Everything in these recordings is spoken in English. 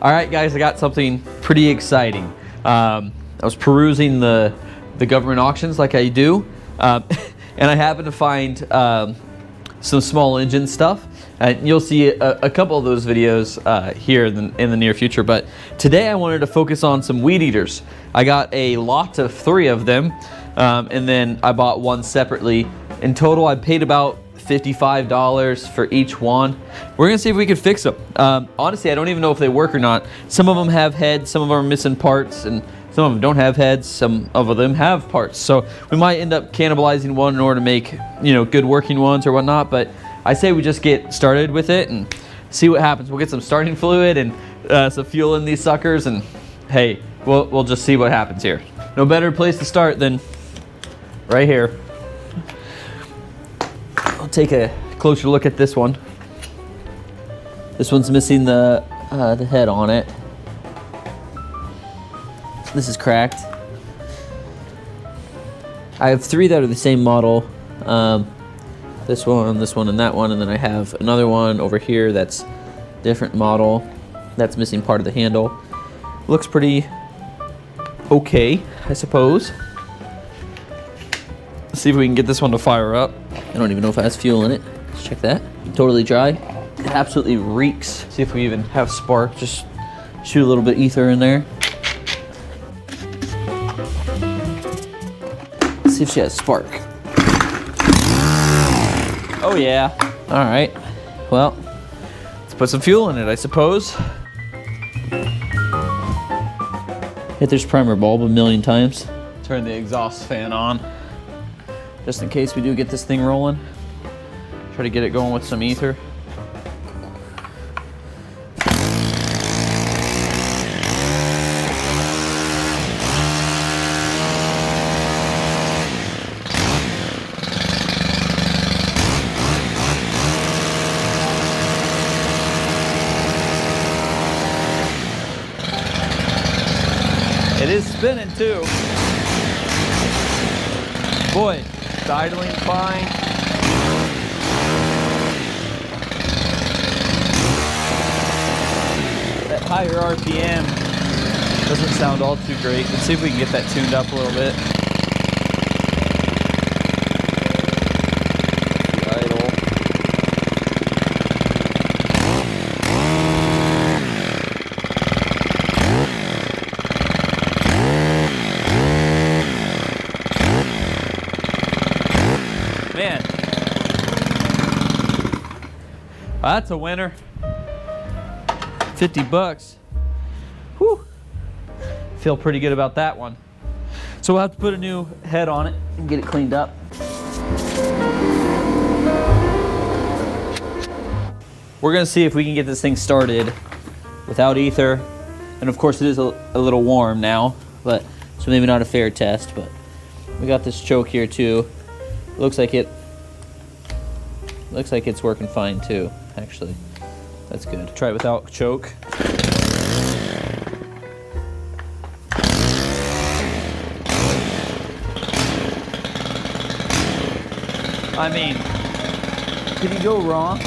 All right, guys, I got something pretty exciting. I was perusing the government auctions like I do, and I happened to find some small engine stuff. You'll see a couple of those videos here in the near future, but today I wanted to focus on some weed eaters. I got a lot of 3 of them, and then I bought one separately. In total, I paid about $55 for each one. We're gonna see if we can fix them. Honestly, I don't even know if they work or not. Some of them have heads, some of them are missing parts, and some of them don't have heads, some of them have parts. So we might end up cannibalizing one in order to make, you know, good working ones or whatnot, but I say we just get started with it and see what happens. We'll get some starting fluid and some fuel in these suckers, and hey, we'll just see what happens here. No better place to start than right here. I'll take a closer look at this one. This one's missing the head on it. This is cracked. I have 3 that are the same model. This one, and that one, and then I have another one over here that's different model. That's missing part of the handle. Looks pretty okay, I suppose. Let's see if we can get this one to fire up. I don't even know if it has fuel in it. Let's check that. Totally dry. It absolutely reeks. See if we even have spark. Just shoot a little bit of ether in there. Let's see if she has spark. Oh yeah. All right. Well, let's put some fuel in it, I suppose. Hit this primer bulb a million times. Turn the exhaust fan on, just in case we do get this thing rolling. Try to get it going with some ether. It is spinning too. Boy, it's idling fine. That higher RPM doesn't sound all too great. Let's see if we can get that tuned up a little bit. Man, that's a winner. 50 bucks. Whew. Feel pretty good about that one. So we'll have to put a new head on it and get it cleaned up. We're gonna see if we can get this thing started without ether. And of course it is a little warm now, but so maybe not a fair test, but we got this choke here too. Looks like it's working fine too, actually. That's good. Try it without choke. I mean, can you go wrong?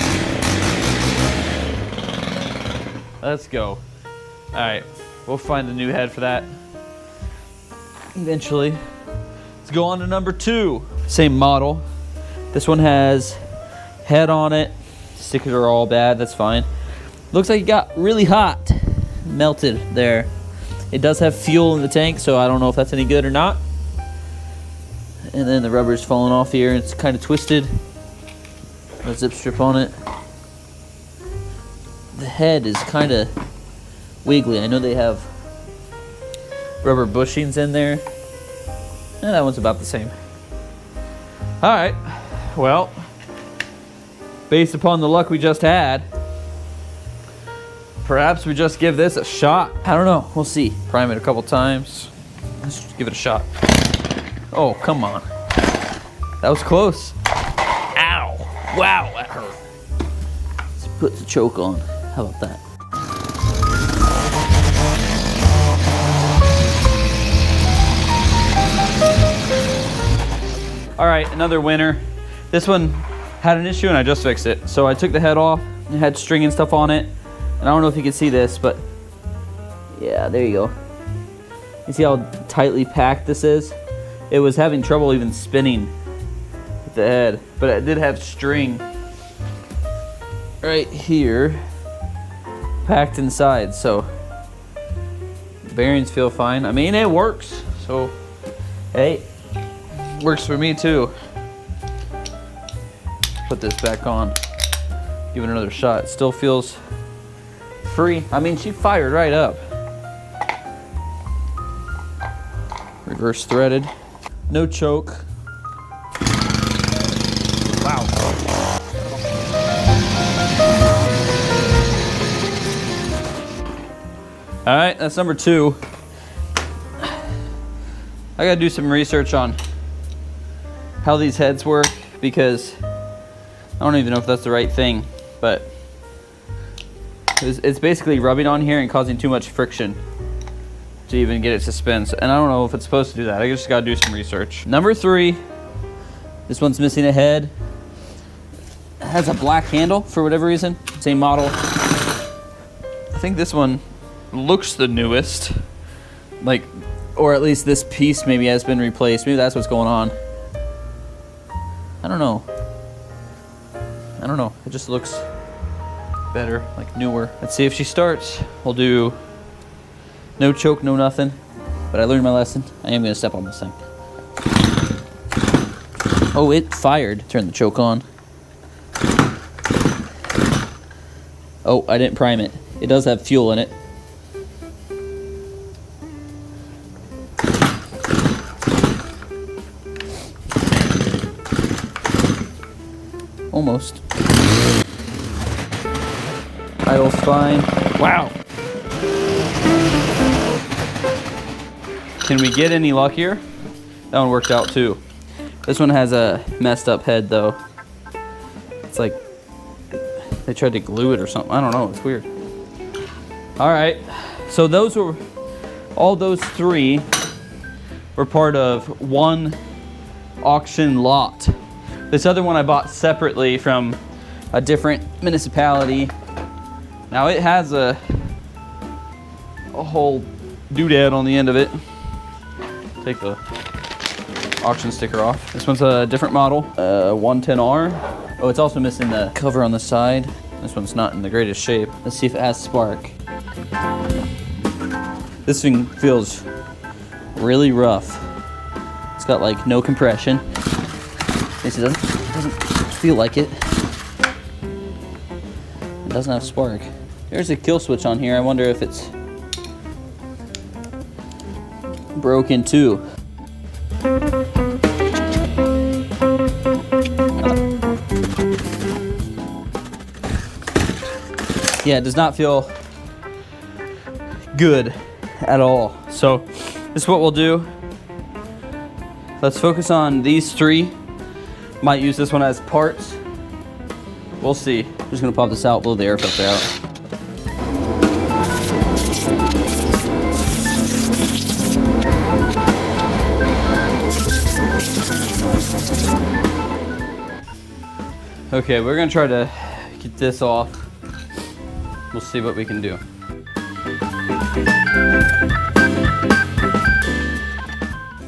Let's go. All right, we'll find a new head for that eventually. Let's go on to number 2. Same model. This one has head on it. Stickers are all bad, that's fine. Looks like it got really hot. Melted there. It does have fuel in the tank, so I don't know if that's any good or not. And then the rubber's falling off here, and it's kind of twisted. A zip strip on it. The head is kind of wiggly. I know they have rubber bushings in there. And that one's about the same. All right, well, based upon the luck we just had, perhaps we just give this a shot. I don't know, we'll see. Prime it a couple times. Let's just give it a shot. Oh, come on. That was close. Ow, wow, that hurt. Let's put the choke on. How about that? All right, another winner. This one had an issue and I just fixed it. So I took the head off, it had string and stuff on it. And I don't know if you can see this, but Yeah, there you go. You see how tightly packed this is? It was having trouble even spinning with the head, but it did have string right here packed inside, so the bearings feel fine. I mean, it works, so hey, works for me too. Put this back on, give it another shot. It still feels free. I mean, she fired right up. Reverse threaded, no choke. Wow. All right, that's number 2. I gotta do some research on how these heads work, because I don't even know if that's the right thing, but it's basically rubbing on here and causing too much friction to even get it to spin. And I don't know if it's supposed to do that. I just gotta do some research. Number 3, this one's missing a head. It has a black handle for whatever reason. Same model. I think this one looks the newest, like, or at least this piece maybe has been replaced. Maybe that's what's going on. I don't know. It just looks better, like newer. Let's see if she starts. We'll do no choke, no nothing. But I learned my lesson. I am gonna step on this thing. Oh, it fired. Turn the choke on. Oh, I didn't prime it. It does have fuel in it. Almost. Idle's fine. Wow. Can we get any luckier? That one worked out too. This one has a messed up head though. It's like they tried to glue it or something. I don't know, it's weird. All right, so all those 3 were part of one auction lot. This other one I bought separately from a different municipality. Now it has a whole doodad on the end of it. Take the auction sticker off. This one's a different model, 110R. Oh, it's also missing the cover on the side. This one's not in the greatest shape. Let's see if it has spark. This thing feels really rough. It's got like no compression. At least it doesn't feel like it. It doesn't have spark. There's a kill switch on here. I wonder if it's broken too. Yeah, it does not feel good at all. So this is what we'll do. Let's focus on these 3. Might use this one as parts. We'll see. I'm just gonna pop this out, blow the air filter out. Okay, we're gonna try to get this off. We'll see what we can do.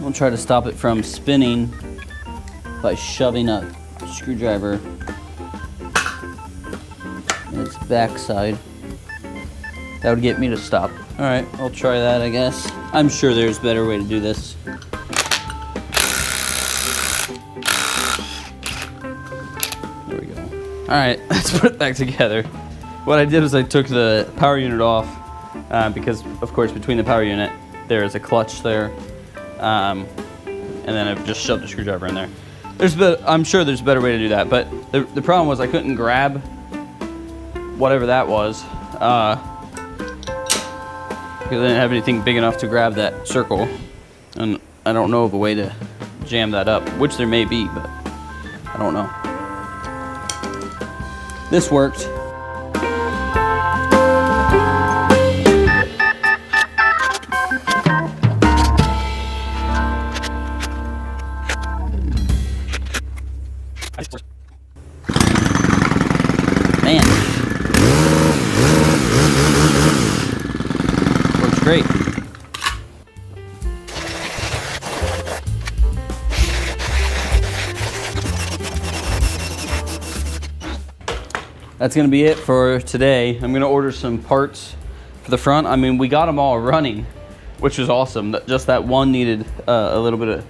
We'll try to stop it from spinning by shoving a screwdriver in its backside. That would get me to stop. All right, I'll try that, I guess. I'm sure there's a better way to do this. There we go. All right, let's put it back together. What I did was I took the power unit off because, of course, between the power unit, there is a clutch there. And then I just shoved a screwdriver in there. I'm sure there's a better way to do that, but the problem was I couldn't grab whatever that was because I didn't have anything big enough to grab that circle, and I don't know of a way to jam that up, which there may be, but I don't know. This worked. Man. Works great. That's gonna be it for today. I'm gonna order some parts for the front. I mean, we got them all running, which was awesome. Just that one needed a little bit of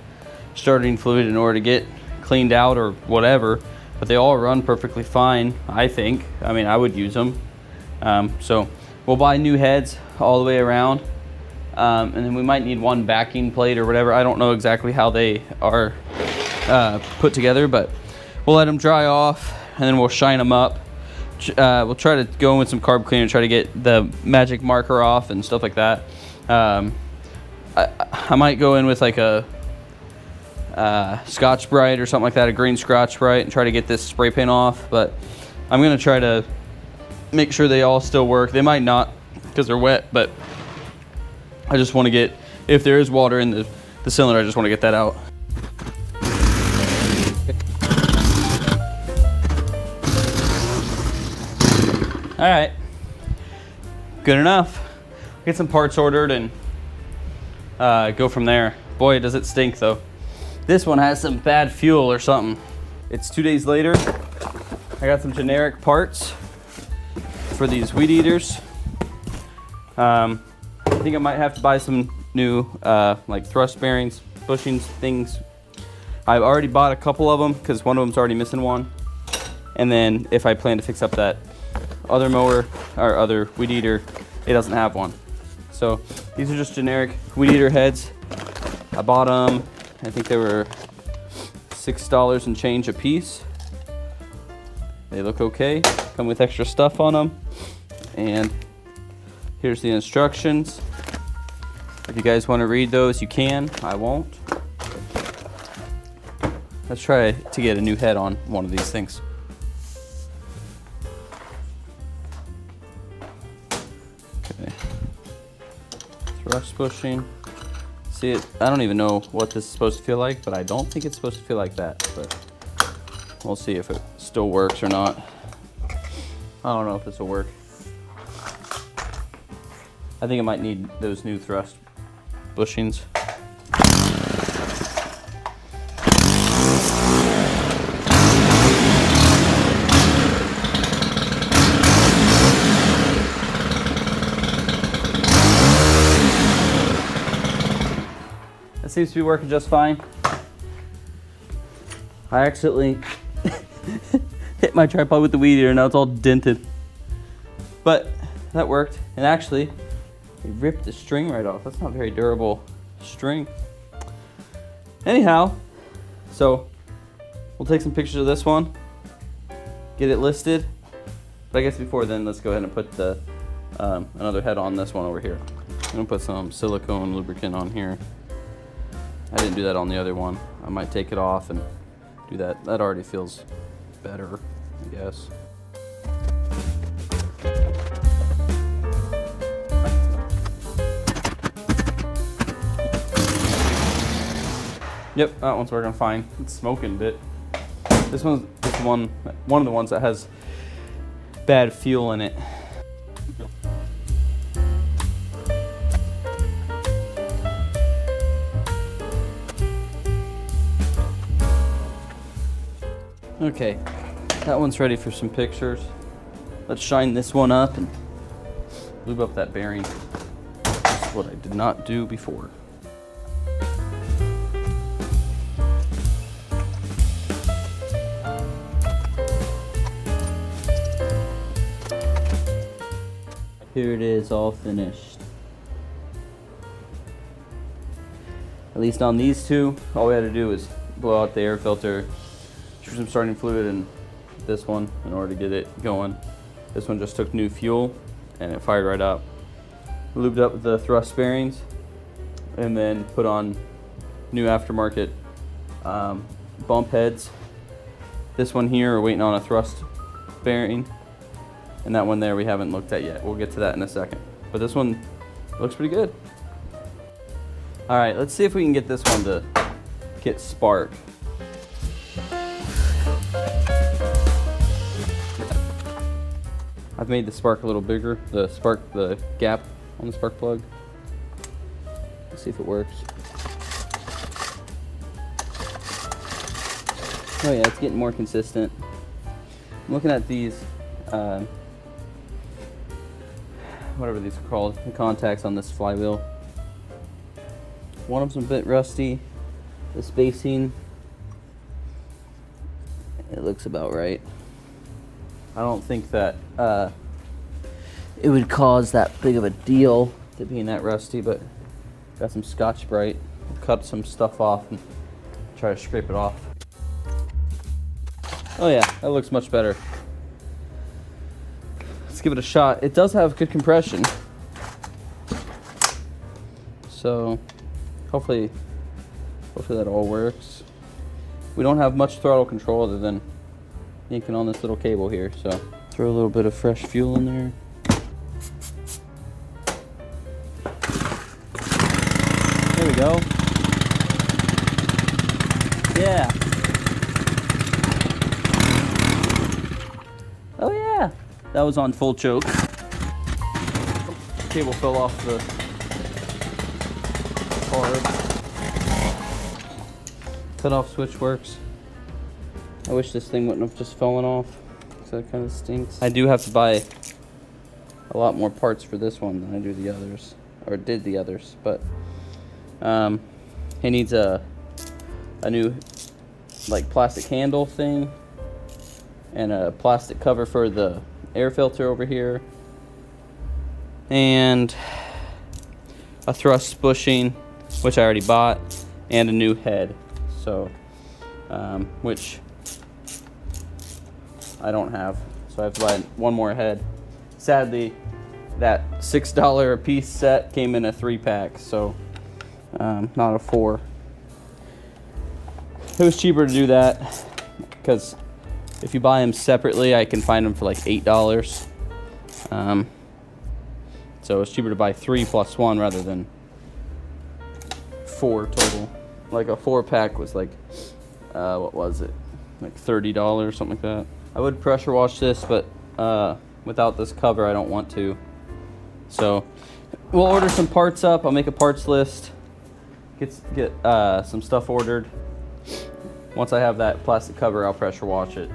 starting fluid in order to get cleaned out or whatever, but they all run perfectly fine, I think. I mean, I would use them. So we'll buy new heads all the way around, and then we might need one backing plate or whatever. I don't know exactly how they are put together, but we'll let them dry off and then we'll shine them up. We'll try to go in with some carb cleaner, try to get the magic marker off and stuff like that. I might go in with like a Scotch Brite or something like that, a green Scotch Brite, and try to get this spray paint off. But I'm gonna try to make sure they all still work. They might not because they're wet, but I just want to get, if there is water in the cylinder, I just want to get that out. All right, good enough. Get some parts ordered and go from there. Boy, does it stink though. This one has some bad fuel or something. It's 2 days later. I got some generic parts for these weed eaters. I think I might have to buy some new like thrust bearings, bushings, things. I've already bought a couple of them because one of them's already missing one. And then if I plan to fix up that other mower or other weed eater, it doesn't have one. So these are just generic weed eater heads. I bought them, I think they were $6 and change a piece. They look okay, come with extra stuff on them. And here's the instructions. If you guys want to read those, you can. I won't. Let's try to get a new head on one of these things. Okay. Thrust bushing. See it? I don't even know what this is supposed to feel like, but I don't think it's supposed to feel like that. But we'll see if it still works or not. I don't know if this will work. I think I might need those new thrust bushings. That seems to be working just fine. I accidentally hit my tripod with the weed eater and now it's all dented. But that worked, and actually it ripped the string right off. That's not very durable string. Anyhow, so we'll take some pictures of this one, get it listed. But I guess before then, let's go ahead and put the another head on this one over here. I'm gonna put some silicone lubricant on here. I didn't do that on the other one. I might take it off and do that. That already feels better, I guess. Yep, that one's working fine. It's smoking a bit. This one's one of the ones that has bad fuel in it. Okay, that one's ready for some pictures. Let's shine this one up and lube up that bearing. That's what I did not do before. Here it is, all finished. At least on these two, all we had to do was blow out the air filter, shoot some starting fluid in this one in order to get it going. This one just took new fuel and it fired right up. Lubed up the thrust bearings and then put on new aftermarket bump heads. This one here, we're waiting on a thrust bearing. And that one there we haven't looked at yet. We'll get to that in a second. But this one looks pretty good. All right, let's see if we can get this one to get spark. I've made the spark a little bigger, the gap on the spark plug. Let's see if it works. Oh yeah, it's getting more consistent. I'm looking at these, whatever these are called, the contacts on this flywheel. One of them's a bit rusty. The spacing, it looks about right. I don't think that it would cause that big of a deal to being that rusty, but got some Scotch-Brite. Cut some stuff off and try to scrape it off. Oh yeah, that looks much better. Let's give it a shot. It does have good compression. So hopefully that all works. We don't have much throttle control other than yanking on this little cable here, so throw a little bit of fresh fuel in there. There we go. Yeah. Oh yeah. That was on full choke. Cable fell off the carb. Cut-off switch works. I wish this thing wouldn't have just fallen off, because that kind of stinks. I do have to buy a lot more parts for this one than I do the others, or did the others, but he needs a new like plastic handle thing and a plastic cover for the air filter over here and a thrust bushing, which I already bought, and a new head, so which I don't have, so I have to buy one more head. Sadly, that $6 a piece set came in a 3-pack, so not a 4. It was cheaper to do that because if you buy them separately, I can find them for like $8. So it's cheaper to buy 3 plus 1 rather than 4 total. Like a 4-pack was like, what was it? Like $30, something like that. I would pressure wash this, but without this cover, I don't want to. So we'll order some parts up. I'll make a parts list. Get some stuff ordered. Once I have that plastic cover, I'll pressure wash it.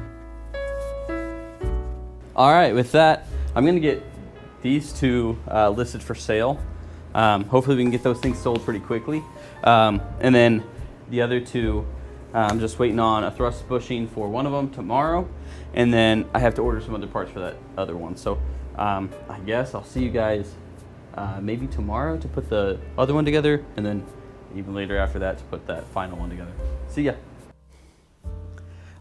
All right, with that, I'm gonna get these two listed for sale. Hopefully we can get those things sold pretty quickly. And then the other two, I'm just waiting on a thrust bushing for one of them tomorrow. And then I have to order some other parts for that other one. So I guess I'll see you guys maybe tomorrow to put the other one together, and then even later after that to put that final one together. See ya.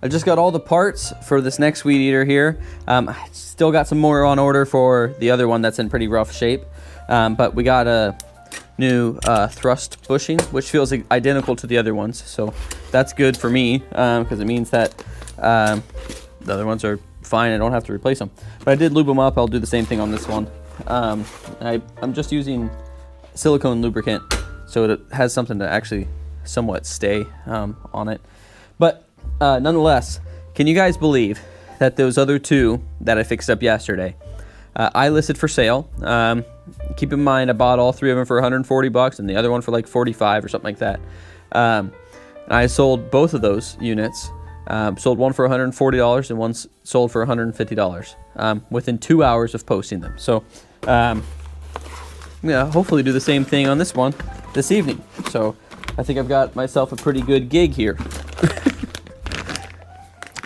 I just got all the parts for this next weed eater here. I still got some more on order for the other one that's in pretty rough shape. But we got a new thrust bushing, which feels identical to the other ones. So that's good for me because it means that the other ones are fine. I don't have to replace them. But I did lube them up. I'll do the same thing on this one. I'm just using silicone lubricant so it has something to actually somewhat stay on it. But nonetheless, can you guys believe that those other two that I fixed up yesterday, I listed for sale. Keep in mind, I bought all three of them for $140 and the other one for like $45 or something like that. I sold both of those units. Sold one for $140 and one sold for $150 within 2 hours of posting them. So I'm gonna hopefully do the same thing on this one this evening. So I think I've got myself a pretty good gig here.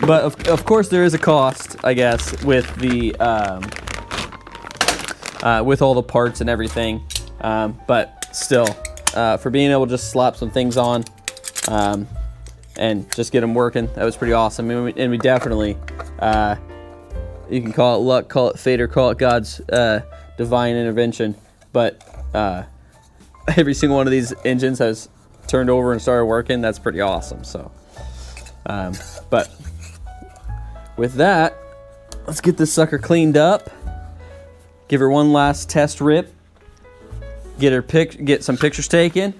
But of course there is a cost, I guess, with the with all the parts and everything. But still, for being able to just slap some things on and just get them working, that was pretty awesome. And we definitely, you can call it luck, call it fate, or call it God's divine intervention. But every single one of these engines has turned over and started working. That's pretty awesome. So, but with that, let's get this sucker cleaned up. Give her one last test rip. Get some pictures taken,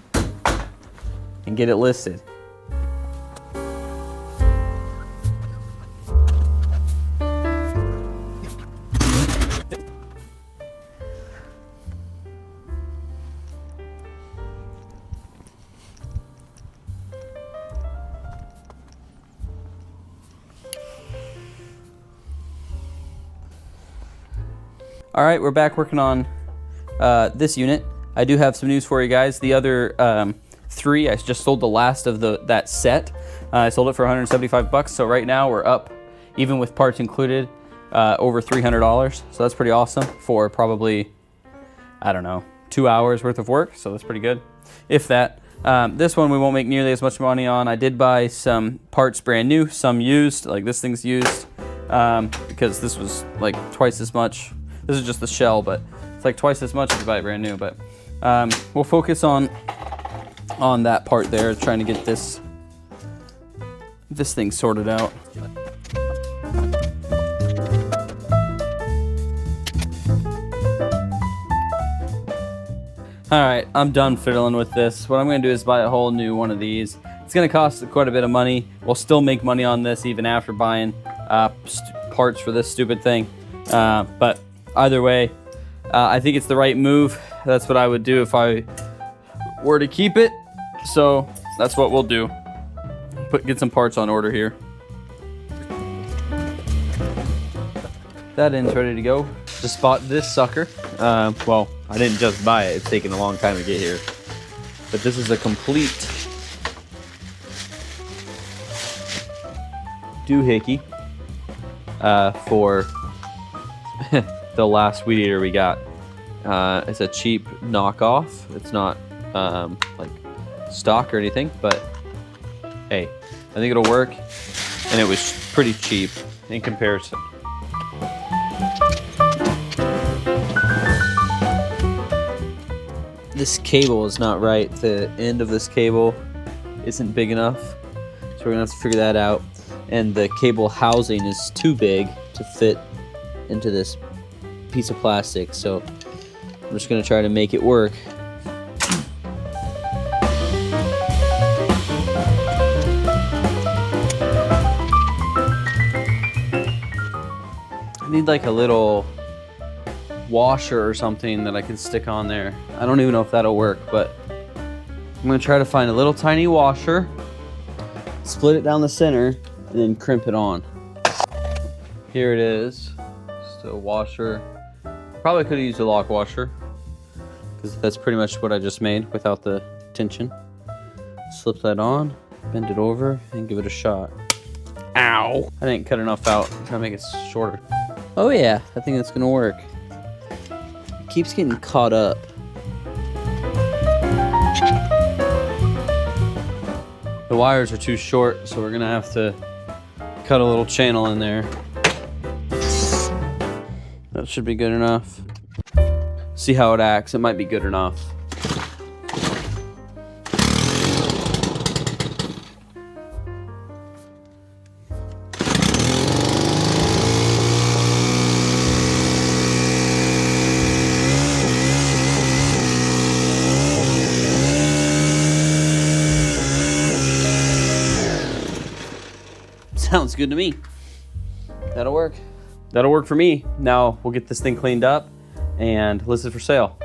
and get it listed. All right, we're back working on this unit. I do have some news for you guys. The other 3, I just sold the last of that set. I sold it for 175 bucks. So right now we're up, even with parts included, over $300. So that's pretty awesome for probably, I don't know, 2 hours worth of work. So that's pretty good, if that. This one we won't make nearly as much money on. I did buy some parts brand new, some used, like this thing's used, because this was like twice as much. This is just the shell, but it's like twice as much if you buy it brand new. But we'll focus on that part there, trying to get this thing sorted out. All right, I'm done fiddling with this. What I'm gonna do is buy a whole new one of these. It's gonna cost quite a bit of money. We'll still make money on this even after buying parts for this stupid thing. But either way, I think it's the right move. That's what I would do if I were to keep it. So that's what we'll do. Get some parts on order here. That end's ready to go. Just bought this sucker. Well, I didn't just buy it. It's taken a long time to get here. But this is a complete doohickey for the last weed eater we got. It's a cheap knockoff. It's not like stock or anything, but hey, I think it'll work. And it was pretty cheap in comparison. This cable is not right. The end of this cable isn't big enough, so we're gonna have to figure that out. And the cable housing is too big to fit into this piece of plastic, so I'm just gonna try to make it work. I need like a little washer or something that I can stick on there. I don't even know if that'll work, but I'm gonna try to find a little tiny washer, split it down the center, and then crimp it on. Here it is. Just a washer. Probably could have used a lock washer, because that's pretty much what I just made without the tension. Slip that on, bend it over, and give it a shot. Ow! I didn't cut enough out. I'm trying to make it shorter. Oh yeah, I think that's gonna work. It keeps getting caught up. The wires are too short, so we're gonna have to cut a little channel in there. That should be good enough. See how it acts. It might be good enough. Sounds good to me. That'll work. That'll work for me. Now we'll get this thing cleaned up and list it for sale.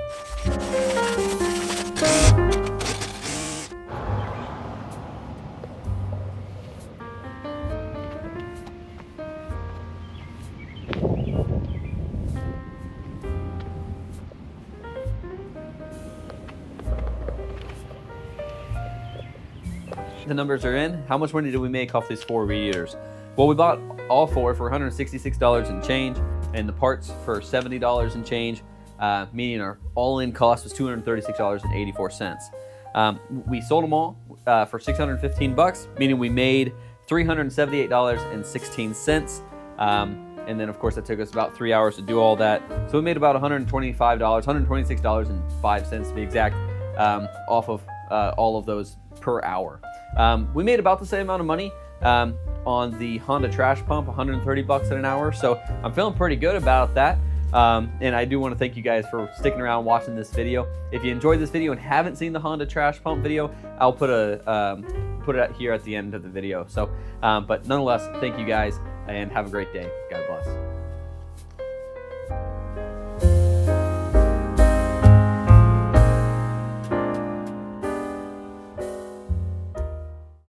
The numbers are in. How much money did we make off these 4 weed eaters? Well, we bought all 4 for $166 and change, and the parts for $70 and change, meaning our all-in cost was $236.84. We sold them all for 615 bucks, meaning we made $378.16. And then, of course, it took us about 3 hours to do all that. So we made about $126.05 to be exact, off of all of those per hour. We made about the same amount of money on the Honda trash pump, 130 bucks an hour. So I'm feeling pretty good about that. And I do want to thank you guys for sticking around watching this video. If you enjoyed this video and haven't seen the Honda trash pump video, I'll put it out here at the end of the video. So, but nonetheless, thank you guys and have a great day. God bless.